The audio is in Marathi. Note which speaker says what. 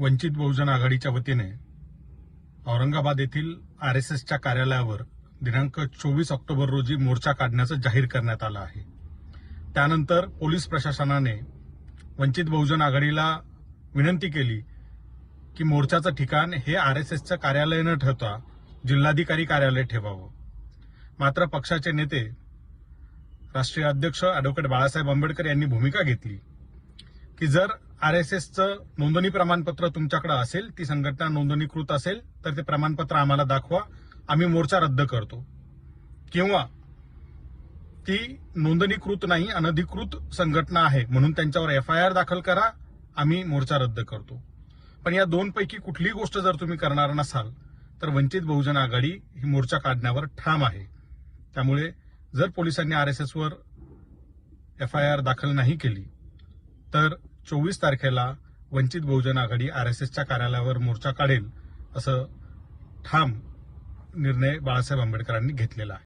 Speaker 1: वंचित बहुजन आघाडीच्या वतीने औरंगाबाद येथील आरएसएसच्या कार्यालयावर दिनांक 24 ऑक्टोबर रोजी मोर्चा काढण्याचं जाहीर करण्यात आलं आहे। त्यानंतर पोलीस प्रशासनाने वंचित बहुजन आघाडीला विनंती केली की मोर्चाचं ठिकाण हे आरएसएसचं कार्यालय न ठेवता जिल्हाधिकारी कार्यालय ठेवावं। मात्र पक्षाचे नेते राष्ट्रीय अध्यक्ष ॲडव्होकेट बाळासाहेब आंबेडकर यांनी भूमिका घेतली की जर आरएसएसचं नोंदणी प्रमाणपत्र तुमच्याकडे असेल, ती संघटना नोंदणीकृत असेल तर ते प्रमाणपत्र आम्हाला दाखवा, आम्ही मोर्चा रद्द करतो, किंवा ती नोंदणीकृत नाही अनधिकृत संघटना आहे म्हणून त्यांच्यावर एफआयआर दाखल करा, आम्ही मोर्चा रद्द करतो। पण या दोनपैकी कुठलीही गोष्ट जर तुम्ही करणार नसाल तर वंचित बहुजन आघाडी ही मोर्चा काढण्यावर ठाम आहे। त्यामुळे जर पोलिसांनी आरएसएसवर एफआयआर दाखल नाही केली तर 24 तारखेला वंचित बहुजन आघाडी आरएसएसच्या कार्यालयावर मोर्चा काढेल, असं ठाम निर्णय बाळासाहेब आंबेडकरांनी घेतलेला आहे।